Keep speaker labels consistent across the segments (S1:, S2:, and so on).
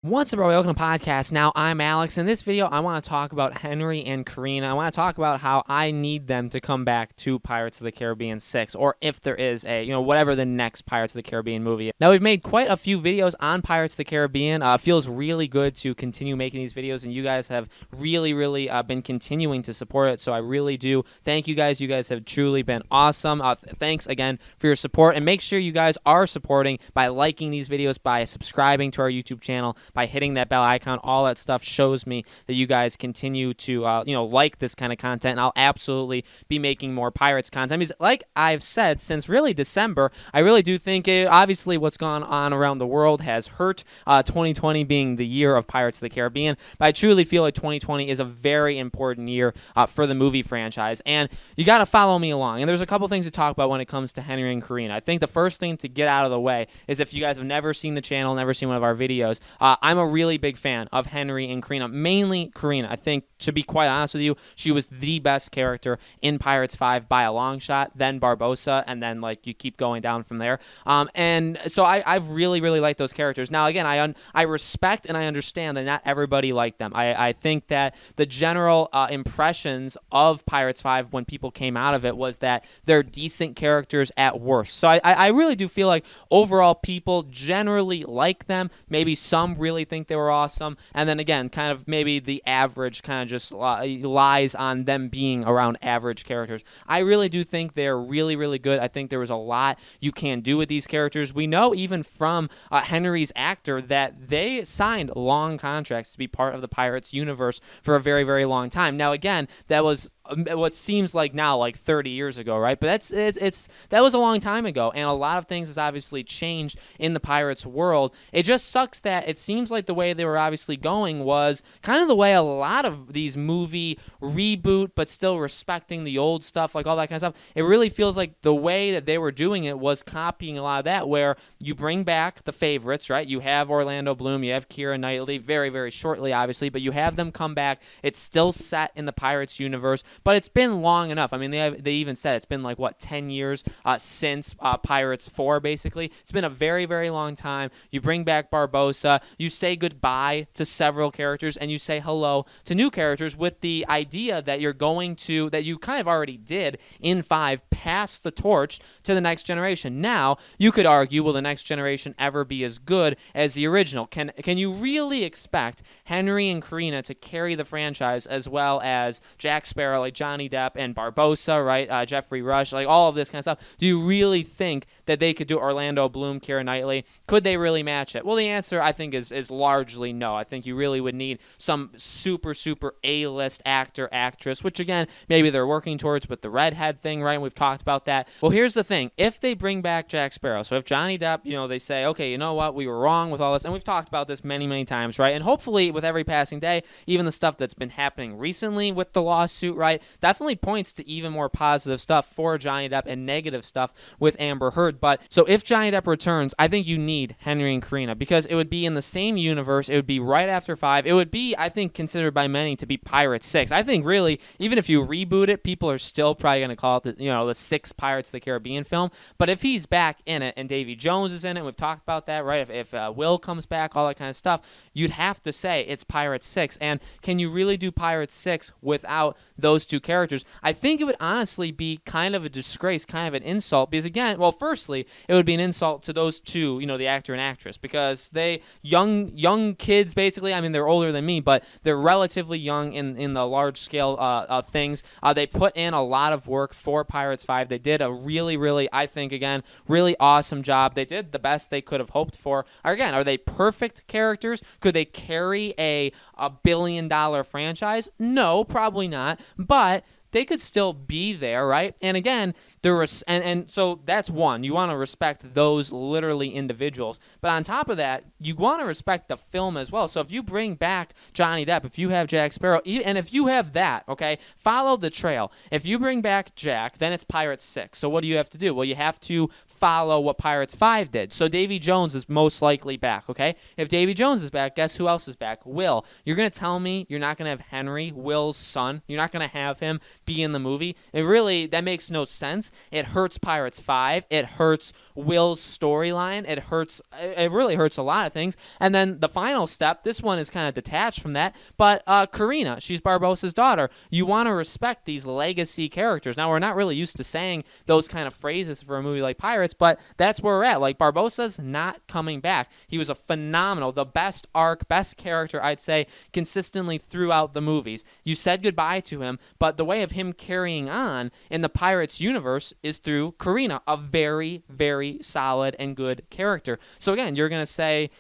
S1: What's up, everybody? Welcome to the podcast. Now, I'm Alex. In this video, I want to talk about Henry and Karina. I want to talk about how I need them to come back to Pirates of the Caribbean 6, or if there is a, whatever the next Pirates of the Caribbean movie is. Now, we've made quite a few videos on Pirates of the Caribbean. Feels really good to continue making these videos, and you guys have really been continuing to support it, so I really do thank you guys. You guys have truly been awesome. Thanks again for your support, and make sure you guys are supporting by liking these videos, by subscribing to our YouTube channel, by hitting that bell icon. All that stuff shows me that you guys continue to like this kind of content, and I'll absolutely be making more Pirates content. Because like I've said since really December, I really do think obviously what's gone on around the world has hurt 2020 being the year of Pirates of the Caribbean, but I truly feel like 2020 is a very important year for the movie franchise, and you got to follow me along. And there's a couple things to talk about when it comes to Henry and Karina. I think the first thing to get out of the way is, if you guys have never seen the channel, never seen one of our videos, I'm a really big fan of Henry and Karina, mainly Karina. I think, to be quite honest with you, she was the best character in Pirates 5 by a long shot, then Barbosa, and then you keep going down from there. And so I've really liked those characters. Now, again, I respect and I understand that not everybody liked them. I think that the general impressions of Pirates 5 when people came out of it was that they're decent characters at worst. So I really do feel like overall people generally like them. Maybe some really think they were awesome, and then again, kind of maybe the average kind of just lies on them being around average characters. I really do think they're really good. I think there was a lot you can do with these characters. We know even from Henry's actor that they signed long contracts to be part of the Pirates universe for a very long time. Now, again, that was what seems like now like 30 years ago, right? But that was a long time ago, and a lot of things has obviously changed in the Pirates world. It just sucks that it seems like the way they were obviously going was kind of the way a lot of these movie reboot, but still respecting the old stuff, like all that kind of stuff. It really feels like the way that they were doing it was copying a lot of that, where you bring back the favorites, right? You have Orlando Bloom, you have Keira Knightley, very shortly, obviously, but you have them come back. It's still set in the Pirates universe, but it's been long enough. I mean, they even said it's been 10 years since Pirates 4, basically. It's been a very long time. You bring back Barbosa, you say goodbye to several characters, and you say hello to new characters with the idea that you're going to, that you kind of already did in 5, pass the torch to the next generation. Now, you could argue, will the next generation ever be as good as the original? Can you really expect Henry and Karina to carry the franchise as well as Jack Sparrow, like Johnny Depp, and Barbosa, right? Jeffrey Rush, like all of this kind of stuff. Do you really think that they could do Orlando Bloom, Keira Knightley? Could they really match it? Well, the answer, I think, is largely no. I think you really would need some super A-list actor, actress, which again, maybe they're working towards with the redhead thing, right? And we've talked about that. Well, here's the thing. If they bring back Jack Sparrow, so if Johnny Depp, they say, okay, you know what? We were wrong with all this, and we've talked about this many times, right? And hopefully with every passing day, even the stuff that's been happening recently with the lawsuit, right, definitely points to even more positive stuff for Johnny Depp and negative stuff with Amber Heard. But so if Johnny Depp returns, I think you need Henry and Karina, because it would be in the same universe. It would be right after 5. It would be, I think, considered by many to be Pirates 6. I think really, even if you reboot it, people are still probably going to call it the 6th Pirates of the Caribbean film. But if he's back in it and Davy Jones is in it, we've talked about that, right? If Will comes back, all that kind of stuff, you'd have to say it's Pirates 6. And can you really do Pirates 6 without those two characters? I think it would honestly be kind of a disgrace, kind of an insult, because again, well, firstly, it would be an insult to those two, the actor and actress, because they young kids, basically. I mean, they're older than me, but they're relatively young in the large scale things. They put in a lot of work for Pirates 5. They did a really, I think, again, really awesome job. They did the best they could have hoped for. Again, are they perfect characters? Could they carry a billion-dollar franchise? No, probably not. But they could still be there, right? And again, and so that's one. You want to respect those literally individuals. But on top of that, you want to respect the film as well. So if you bring back Johnny Depp, if you have Jack Sparrow, and if you have that, okay, follow the trail. If you bring back Jack, then it's Pirates 6. So what do you have to do? Well, you have to follow what Pirates 5 did. So Davy Jones is most likely back, okay? If Davy Jones is back, guess who else is back? Will. You're going to tell me you're not going to have Henry, Will's son? You're not going to have him be in the movie? That makes no sense. It hurts Pirates 5. It hurts Will's storyline. It really hurts a lot of things. And then the final step, this one is kind of detached from that, but Karina, she's Barbosa's daughter. You want to respect these legacy characters. Now, we're not really used to saying those kind of phrases for a movie like Pirates, but that's where we're at. Like, Barbosa's not coming back. He was a phenomenal, the best arc, best character, I'd say, consistently throughout the movies. You said goodbye to him, but the way of him carrying on in the Pirates universe is through Karina, a very, very solid and good character. So again, you're going to say,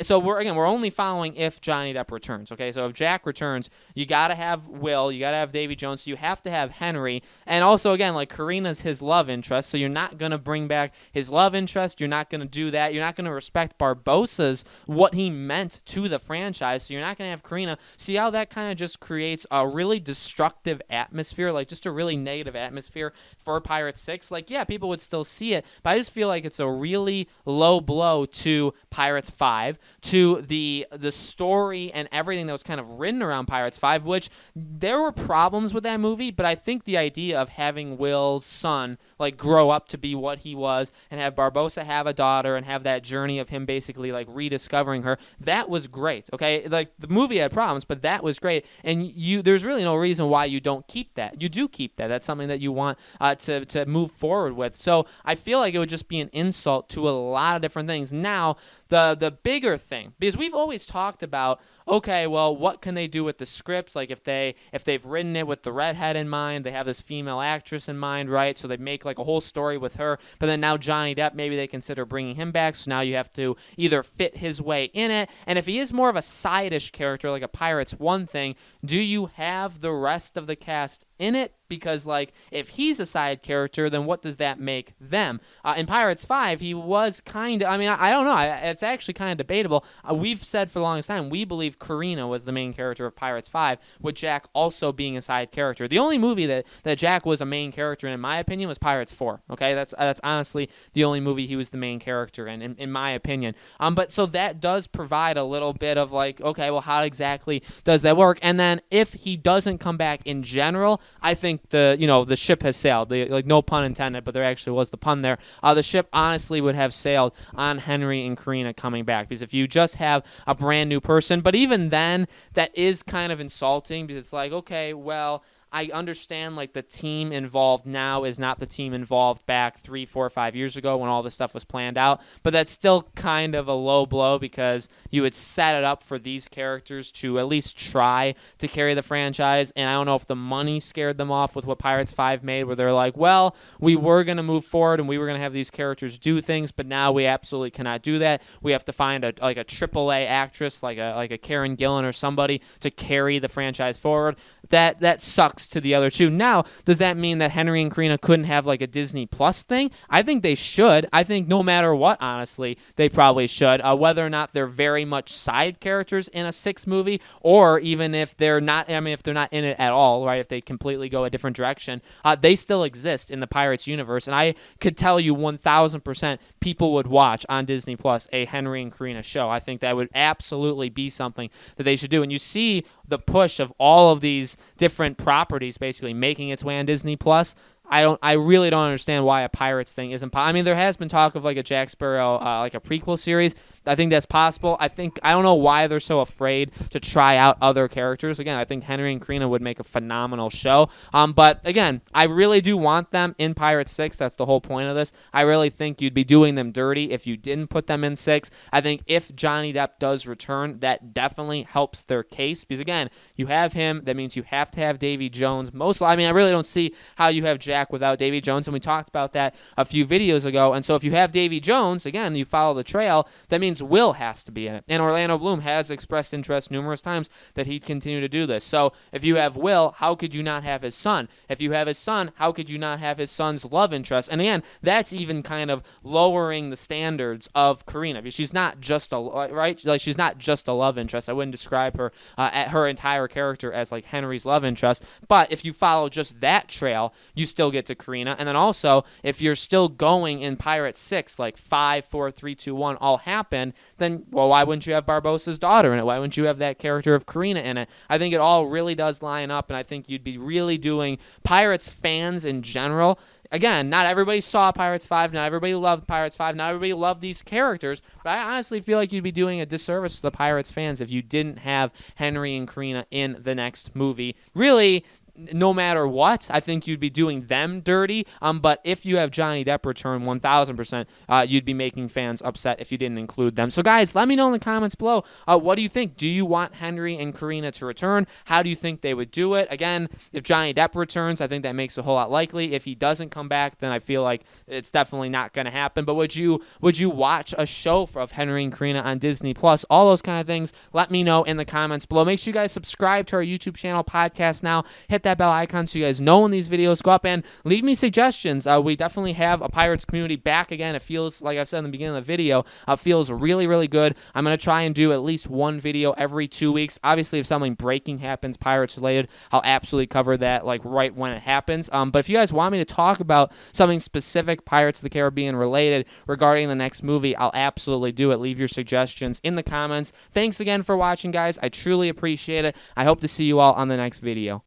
S1: so we're only following if Johnny Depp returns, okay? So if Jack returns, you got to have Will, you got to have Davy Jones, so you have to have Henry, and also, again, like, Karina's his love interest, so you're not going to bring back his love interest, you're not going to do that, you're not going to respect Barbosa's, what he meant to the franchise, so you're not going to have Karina. See how that kind of just creates a really destructive atmosphere, like, just a really negative atmosphere for Pirates 6? Like, yeah, people would still see it, but I just feel like it's a really low blow to Pirates 5, to the story and everything that was kind of written around Pirates 5, which there were problems with that movie, but I think the idea of having Will's son like grow up to be what he was and have Barbosa have a daughter and have that journey of him basically like rediscovering her, that was great, okay? Like, the movie had problems, but that was great, and there's really no reason why you don't keep that. You do keep that. That's something that you want to move forward with. So I feel like it would just be an insult to a lot of different things. Now, the bigger thing, because we've always talked about, okay, well, what can they do with the scripts? Like, if they've written it with the redhead in mind, they have this female actress in mind, right? So they make like a whole story with her, but then now Johnny Depp, maybe they consider bringing him back, so now you have to either fit his way in it, and if he is more of a side-ish character, like a Pirates 1 thing, do you have the rest of the cast in it? Because, like, if he's a side character, then what does that make them? In Pirates 5, he was kind of, I don't know. It's actually kind of debatable. We've said for the longest time, we believe Karina was the main character of Pirates 5, with Jack also being a side character. The only movie that Jack was a main character in my opinion, was Pirates 4. Okay, that's honestly the only movie he was the main character in my opinion. But so that does provide a little bit of like, okay, well, how exactly does that work? And then if he doesn't come back in general, I think the ship has sailed. Like, no pun intended, but there actually was the pun there. The ship honestly would have sailed on Henry and Karina coming back, because if you just have a brand new person, but even then, that is kind of insulting, because it's like, okay, well, I understand, like, the team involved now is not the team involved back 3, 4, 5 years ago when all this stuff was planned out, but that's still kind of a low blow, because you would set it up for these characters to at least try to carry the franchise, and I don't know if the money scared them off with what Pirates 5 made, where they're like, well, we were going to move forward and we were going to have these characters do things, but now we absolutely cannot do that. We have to find a AAA actress, like a Karen Gillan or somebody, to carry the franchise forward. That sucks to the other two. Now, does that mean that Henry and Karina couldn't have like a Disney Plus thing? I think they should. I think no matter what, honestly, they probably should. Whether or not they're very much side characters in a 6 movie, or even if they're not, if they're not in it at all, right? If they completely go a different direction, they still exist in the Pirates universe. And I could tell you 1,000% people would watch on Disney Plus a Henry and Karina show. I think that would absolutely be something that they should do. And you see the push of all of these different properties basically making its way on Disney Plus. I really don't understand why a Pirates thing isn't possible. There has been talk of like a Jack Sparrow, like a prequel series. I think that's possible. I don't know why they're so afraid to try out other characters. Again, I think Henry and Karina would make a phenomenal show. But again, I really do want them in Pirates 6. That's the whole point of this. I really think you'd be doing them dirty if you didn't put them in 6. I think if Johnny Depp does return, that definitely helps their case, because again, you have him. That means you have to have Davy Jones. I really don't see how you have Jack without Davy Jones, and we talked about that a few videos ago. And so if you have Davy Jones, again, you follow the trail, that means means Will has to be in it. And Orlando Bloom has expressed interest numerous times that he'd continue to do this. So if you have Will, how could you not have his son? If you have his son, how could you not have his son's love interest? And again, that's even kind of lowering the standards of Karina, because she's not just a right, like she's not just a love interest. I wouldn't describe her her entire character as like Henry's love interest. But if you follow just that trail, you still get to Karina. And then also, if you're still going in Pirates 6, like 5, 4, 3, 2, 1, all happen, then, well, why wouldn't you have Barbosa's daughter in it? Why wouldn't you have that character of Karina in it? I think it all really does line up, and I think you'd be really doing Pirates fans in general. Again, not everybody saw Pirates 5. Not everybody loved Pirates 5. Not everybody loved these characters. But I honestly feel like you'd be doing a disservice to the Pirates fans if you didn't have Henry and Karina in the next movie. Really, no matter what, I think you'd be doing them dirty. But if you have Johnny Depp return, 1,000%, you'd be making fans upset if you didn't include them. So, guys, let me know in the comments below. What do you think? Do you want Henry and Karina to return? How do you think they would do it? Again, if Johnny Depp returns, I think that makes it a whole lot likely. If he doesn't come back, then I feel like it's definitely not going to happen. But would you watch a show of Henry and Karina on Disney Plus? All those kind of things. Let me know in the comments below. Make sure you guys subscribe to our YouTube channel, Podcast Now. Hit that bell icon so you guys know when these videos go up, and leave me suggestions. We definitely have a Pirates community back again. It feels, like I said in the beginning of the video, feels really, really good. I'm going to try and do at least one video every 2 weeks. Obviously, if something breaking happens, Pirates related, I'll absolutely cover that like right when it happens. But if you guys want me to talk about something specific Pirates of the Caribbean related regarding the next movie, I'll absolutely do it. Leave your suggestions in the comments. Thanks again for watching, guys. I truly appreciate it. I hope to see you all on the next video.